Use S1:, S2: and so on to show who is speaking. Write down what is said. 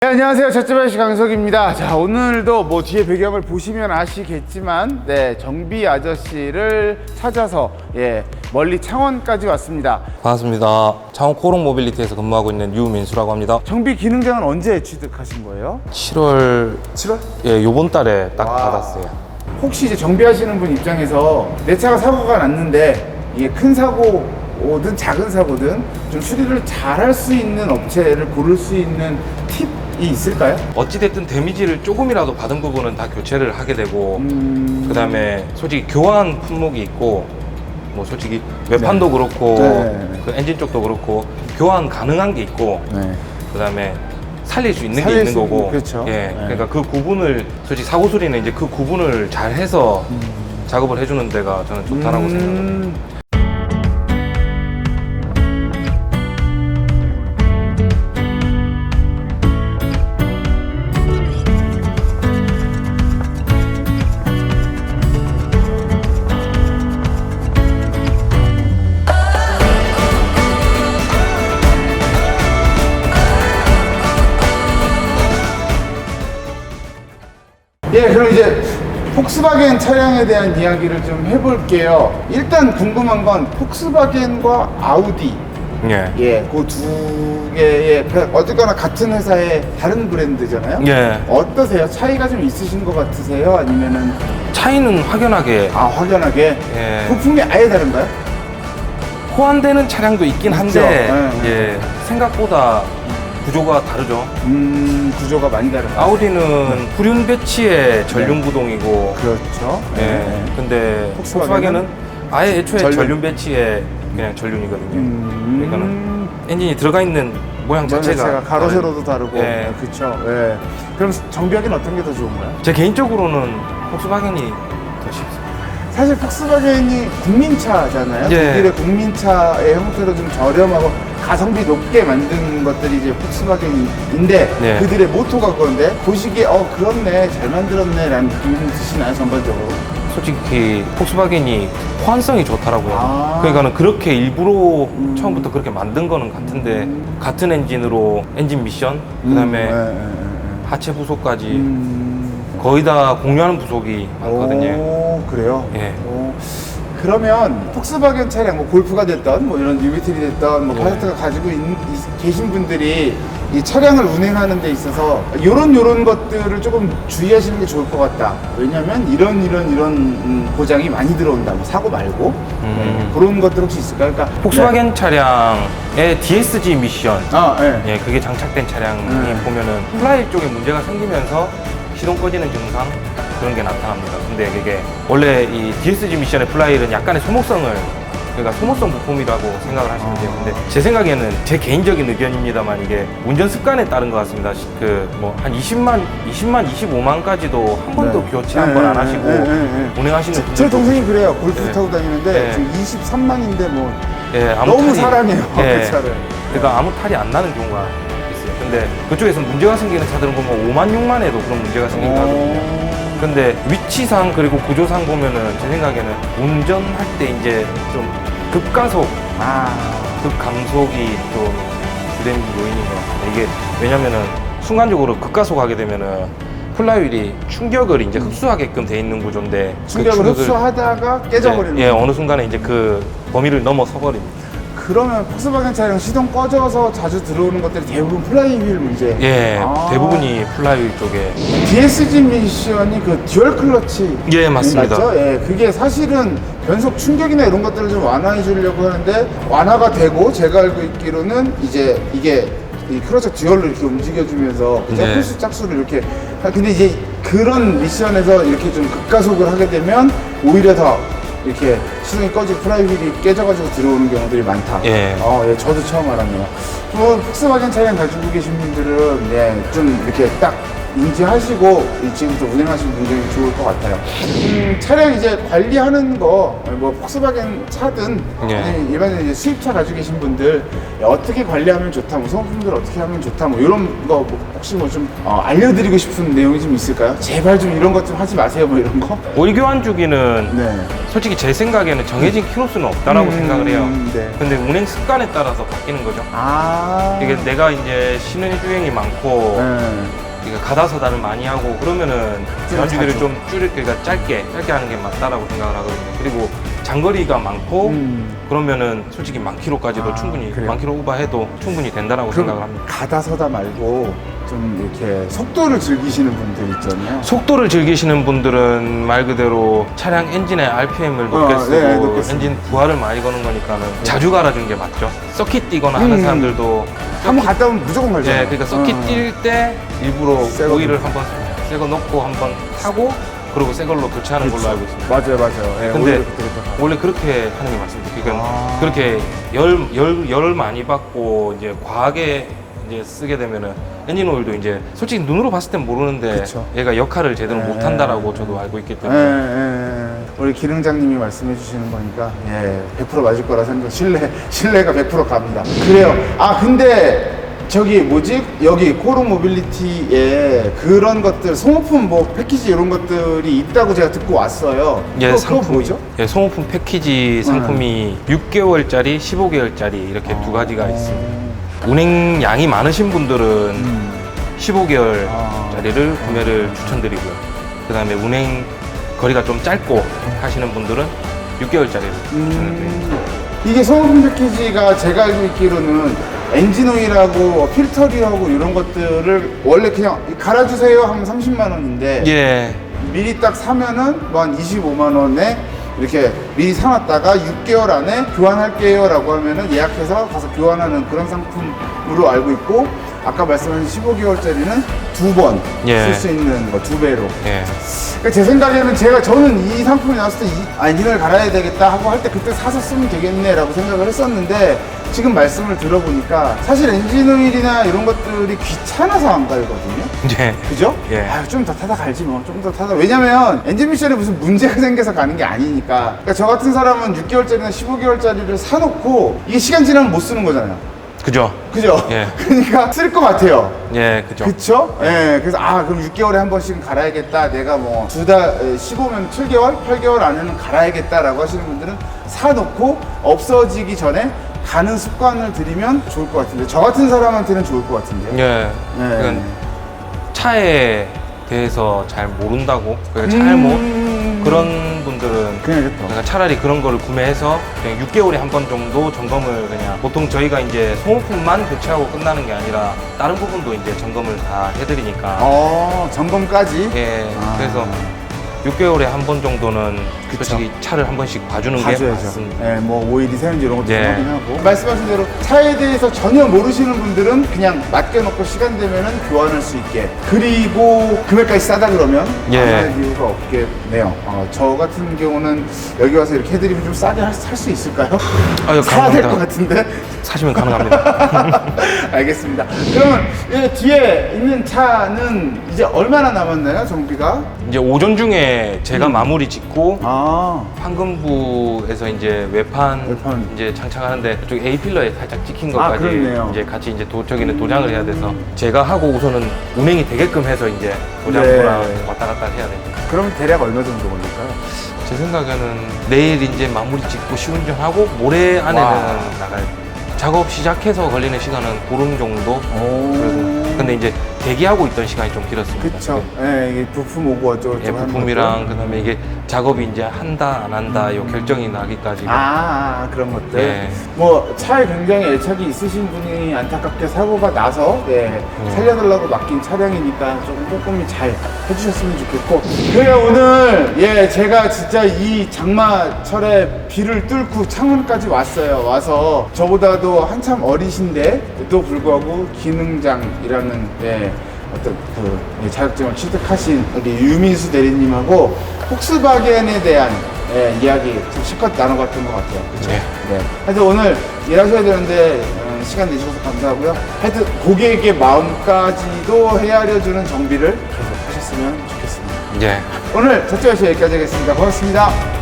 S1: 네, 안녕하세요. 찻집아저씨 강석입니다. 자, 오늘도 뭐 뒤에 배경을 보시면 아시겠지만 정비 아저씨를 찾아서 멀리 창원까지 왔습니다.
S2: 반갑습니다. 창원 코롱 모빌리티에서 근무하고 있는 유민수라고 합니다.
S1: 정비 기능장은 언제 취득하신 거예요?
S2: 7월 요번 달에 딱 받았어요.
S1: 혹시 이제 정비하시는 분 입장에서 내 차가 사고가 났는데 이게 큰 사고든 작은 사고든 좀 수리를 잘 할 수 있는 업체를 고를 수 있는 팁이 있을까요?
S2: 어찌됐든 데미지를 조금이라도 받은 부분은 다 교체를 하게 되고 그 다음에 솔직히 교환 품목이 있고 뭐 솔직히 외판도 그렇고 그 엔진 쪽도 그렇고 교환 가능한 게 있고 그 다음에 살릴 수 있는 게 있는 거고
S1: 그렇죠.
S2: 그러니까 그 구분을 솔직히 사고 수리는 이제 그 구분을 잘 해서 작업을 해주는 데가 저는 좋다라고 생각합니다.
S1: 그럼 이제 폭스바겐 차량에 대한 이야기를 좀 해볼게요. 일단 궁금한 건 폭스바겐과 아우디 그 두 개의 어쨌거나 같은 회사의 다른 브랜드잖아요. 어떠세요? 차이가 좀 있으신 것 같으세요? 아니면은
S2: 차이는 확연하게
S1: 확연하게 부품이 아예 다른가요?
S2: 호환되는 차량도 있긴 한데 생각보다 구조가 다르죠.
S1: 구조가 많이 다르다.
S2: 아우디는 후륜 배치의 전륜 구동이고
S1: 그렇죠.
S2: 근데 폭스바겐은 아예 애초에 전륜 배치의 그냥 전륜이거든요. 그러니까는 엔진이 들어가 있는 모양 자체가
S1: 가로 세로도 다르고 그렇죠. 그럼 정비하기는 어떤 게 더 좋은가요?
S2: 제 개인적으로는 폭스바겐이 더 쉽습니다.
S1: 사실 폭스바겐이 국민차잖아요. 독일의 국민차의 형태로 좀 저렴하고 가성비 높게 만든 것들이 이제 폭스바겐인데 그들의 모토가 그건데 보시기에 그렇네, 잘 만들었네 라는 느낌이 드시나요, 전반적으로?
S2: 솔직히 폭스바겐이 호환성이 좋더라고요. 그러니까는 그렇게 일부러 처음부터 그렇게 만든 거는 같은데 같은 엔진으로 엔진 미션 그 다음에 하체 부속까지 거의 다 공유하는 부속이 많거든요.
S1: 그래요? 그러면 폭스바겐 차량, 뭐 골프가 됐던 뭐 이런 뉴비틀이 됐던 뭐 파사트가 가지고 계신 분들이 이 차량을 운행하는 데 있어서 요런 것들을 조금 주의하시는 게 좋을 것 같다. 왜냐면 이런 고장이 많이 들어온다. 뭐 사고 말고 그런 것들 혹시 있을까요? 그러니까
S2: 폭스바겐 차량의 DSG 미션 그게 장착된 차량이 보면은 플라이 쪽에 문제가 생기면서 시동 꺼지는 증상 그런 게 나타납니다. 근데 이게 원래 이 DSG 미션의 플라이는 약간의 소모성을 그러니까 소모성 부품이라고 생각을 하시면 돼요. 근데 제 생각에는 제 개인적인 의견입니다만 이게 운전 습관에 따른 것 같습니다. 그 뭐 한 20만, 25만까지도 한 번도 교체 한 번 안 하시고 운행하시는 분들
S1: 제 동생이 그래요. 골프 타고 다니는데 지금 23만인데 뭐 너무
S2: 탈이,
S1: 사랑해요. 그 차를.
S2: 그러니까 아무 탈이 안 나는 경우가 있어요. 근데 그쪽에서 문제가 생기는 차들은 보면 5만, 6만에도 그런 문제가 생긴다 하거든요. 근데 위치상 그리고 구조상 보면은 제 생각에는 운전할 때 이제 좀 급가속, 급감속이 좀 주된 요인인 것 같습니다. 이게 왜냐면은 순간적으로 급가속하게 되면은 플라이휠이 충격을 이제 흡수하게끔 돼 있는 구조인데
S1: 충격을 흡수하다가 깨져버리는
S2: 어느 순간에 이제 그 범위를 넘어서 버립니다.
S1: 그러면 폭스바겐 차량 시동 꺼져서 자주 들어오는 것들이 대부분 플라이휠 문제.
S2: 대부분이 플라이휠 쪽에.
S1: DSG 미션이 그 듀얼 클러치.
S2: 맞습니다.
S1: 맞죠? 그게 사실은 변속 충격이나 이런 것들을 좀 완화해 주려고 하는데 완화가 되고 제가 알고 있기로는 이제 이게 이 클러치 듀얼로 이렇게 움직여주면서 홀수 짝수를 이렇게 근데 이제 그런 미션에서 이렇게 좀 급가속을 하게 되면 오히려 더 이렇게 시동이 꺼지고 플라이휠이 깨져가지고 들어오는 경우들이 많다. 저도 처음 알았네요. 또 폭스바겐 차량 가지고 계신 분들은 좀 이렇게 딱 인지하시고 지금부터 운행하시면 굉장히 좋을 것 같아요. 차량 이제 관리하는 거, 뭐 폭스바겐 차든
S2: 예.
S1: 아니면 일반적인 이제 수입차 가지고 계신 분들 어떻게 관리하면 좋다, 뭐 소모품들 어떻게 하면 좋다, 뭐 이런 거 혹시 뭐 좀 알려드리고 싶은 내용이 좀 있을까요? 제발 좀 이런 것 좀 하지 마세요, 뭐 이런 거.
S2: 오일 교환 주기는
S1: 네.
S2: 솔직히 제 생각에는 정해진 키로수는 없다라고 생각을 해요.
S1: 네.
S2: 근데 운행 습관에 따라서 바뀌는 거죠.
S1: 아.
S2: 이게 내가 이제 신혼주행이 많고
S1: 네.
S2: 그러니까 가다서다를 많이 하고 그러면은 교환 주기를
S1: 자주.
S2: 좀 그러니까 짧게 하는 게 맞다라고 생각을 하거든요. 그리고 장거리가 많고 그러면은 솔직히 만 킬로까지도 충분히
S1: 그래요?
S2: 만 킬로 오버해도 충분히 된다라고 생각을 합니다.
S1: 가다서다 말고 좀 이렇게 속도를 즐기시는 분들 있잖아요.
S2: 속도를 즐기시는 분들은 말 그대로 차량 엔진의 RPM을 높게 쓰고
S1: 네, 높게 쓰고.
S2: 엔진 부하를 많이 거는 거니까는 자주 갈아주는 게 맞죠. 서킷 뛰거나 하는 사람들도
S1: 한번 갔다 오면 무조건 갈죠.
S2: 네, 그러니까 서킷 뛸 때 일부러
S1: 새거
S2: 오일을 한번 새 거 넣고 한번 타고 그리고 새 걸로 교체하는 걸로 알고 있습니다.
S1: 맞아요. 네,
S2: 근데
S1: 오히려 그때부터
S2: 원래 그렇게 하는 게 맞습니다. 그러니까
S1: 아.
S2: 그렇게 열을 많이 받고 이제 과하게 이제 쓰게 되면은 엔진 오일도 이제 솔직히 눈으로 봤을 땐 모르는데
S1: 그쵸.
S2: 얘가 역할을 제대로
S1: 네.
S2: 못 한다라고 저도 알고 있기
S1: 예,
S2: 때문에
S1: 예. 우리 기능장님이 말씀해 주시는 거니까 100% 맞을 거라 생각. 신뢰가 100% 갑니다. 그래요. 아 근데 저기 뭐지? 여기 코롱 모빌리티에 그런 것들 소모품 뭐 패키지 이런 것들이 있다고 제가 듣고 왔어요. 그거 뭐죠?
S2: 예, 소모품 패키지 상품이 6개월짜리, 15개월짜리 이렇게 두 가지가 있습니다. 운행 양이 많으신 분들은 15개월짜리를 구매를 추천드리고요. 그 다음에 운행 거리가 좀 짧고 하시는 분들은 6개월짜리를 추천을 드립니다.
S1: 이게 소모품 패키지가 제가 알고 있기로는 엔진 오일하고 필터리하고 이런 것들을 원래 그냥 갈아주세요 하면 30만 원인데
S2: 예,
S1: 미리 딱 사면은 뭐 한 25만 원에 이렇게 미리 사놨다가 6개월 안에 교환할게요 라고 하면은 예약해서 가서 교환하는 그런 상품으로 알고 있고, 아까 말씀하신 15개월짜리는 두 번 쓸 수
S2: 예.
S1: 있는 거, 2배로.
S2: 예.
S1: 그러니까 제 생각에는 저는 이 상품이 나왔을 때 엔진을 갈아야 되겠다 하고 할 때 그때 사서 쓰면 되겠네 라고 생각을 했었는데, 지금 말씀을 들어보니까 사실 엔진 오일이나 이런 것들이 귀찮아서 안 갈거든요.
S2: 예.
S1: 그죠?
S2: 예.
S1: 아유, 좀 더 타다 갈지 뭐. 좀 더 타다. 왜냐면 엔진 미션에 무슨 문제가 생겨서 가는 게 아니니까. 그러니까 저 같은 사람은 6개월짜리나 15개월짜리를 사놓고 이게 시간 지나면 못 쓰는 거잖아요.
S2: 그죠?
S1: 그죠?
S2: 예.
S1: 그러니까 쓸 것 같아요.
S2: 예, 그죠?
S1: 그쵸? 예. 그래서 그럼 6개월에 한 번씩은 갈아야겠다. 내가 뭐 15면 7개월, 8개월 안에는 갈아야겠다라고 하시는 분들은 사놓고 없어지기 전에 가는 습관을 들이면 좋을 것 같은데, 저 같은 사람한테는 좋을 것 같은데요.
S2: 예.
S1: 예.
S2: 그러니까 차에 대해서 잘 모른다고, 그러니까 잘못 그런 분들은
S1: 그냥
S2: 그러니까 차라리 그런 거를 구매해서 그냥 6개월에 한 번 정도 점검을 그냥, 보통 저희가 이제 소모품만 교체하고 끝나는 게 아니라 다른 부분도 이제 점검을 다 해드리니까.
S1: 점검까지?
S2: 예.
S1: 아.
S2: 그래서 6개월에 한 번 정도는
S1: 그쵸.
S2: 솔직히 차를 한 번씩 봐주는 게
S1: 봐줘야죠.
S2: 맞습니다.
S1: 예, 뭐 오일이 새는지 이런 것도
S2: 예.
S1: 좀 확인하고. 말씀하신 대로 차에 대해서 전혀 모르시는 분들은 그냥 맡겨놓고 시간 되면은 교환할 수 있게. 그리고 금액까지 싸다 그러면
S2: 예.
S1: 안 할 이유가 없겠네요. 저 같은 경우는 여기 와서 이렇게 해드리면 좀 싸게 살 수 있을까요?
S2: 아유,
S1: 사야 될
S2: 가능합니다.
S1: 것 같은데.
S2: 사시면 가능합니다.
S1: 알겠습니다. 그러면 이 뒤에 있는 차는 이제 얼마나 남았나요, 정비가?
S2: 이제 오전 중에 제가 마무리 짓고
S1: 아,
S2: 황금부에서 이제 외판 이제 장착하는데 그쪽 A 필러에 살짝 찍힌 것까지
S1: 그렇네요.
S2: 이제 같이 이제 저기는 도장을 해야 돼서 제가 하고 우선은 운행이 되게끔 해서 이제
S1: 네.
S2: 도장이랑 왔다 갔다 해야 됩니다.
S1: 그럼 대략 얼마 정도 걸릴까요?
S2: 제 생각에는 내일 이제 마무리 짓고 시운전하고 모레 안에는
S1: 와.
S2: 나갈 거예요. 작업 시작해서 걸리는 시간은 보름 정도. 그래서 근데 이제 대기하고 있던 시간이 좀 길었습니다.
S1: 그쵸. 예, 이게 부품 오고 어쩌고
S2: 예,
S1: 저쩌고 하는
S2: 부품이랑
S1: 것들.
S2: 그다음에 이게 작업이 이제 한다 안 한다 요 결정이 나기까지.
S1: 그런 것들.
S2: 예.
S1: 뭐 차에 굉장히 애착이 있으신 분이 안타깝게 사고가 나서 살려달라고 맡긴 차량이니까 조금 꼼꼼히 잘 해주셨으면 좋겠고. 그래요, 오늘 제가 진짜 이 장마철에 비를 뚫고 창원까지 왔어요. 와서 저보다도 한참 어리신데도 불구하고 기능장이라는 어떤 자격증을 취득하신 우리 유민수 대리님하고 폭스바겐에 대한 이야기 좀 실컷 나눠봤던 것 같아요. 그렇죠?
S2: 네.
S1: 하여튼 오늘 일하셔야 되는데 시간 내주셔서 감사하고요. 하여튼 고객의 마음까지도 헤아려주는 정비를 계속 하셨으면 좋겠습니다.
S2: 예.
S1: 오늘 저쪽에서 여기까지 하겠습니다. 고맙습니다.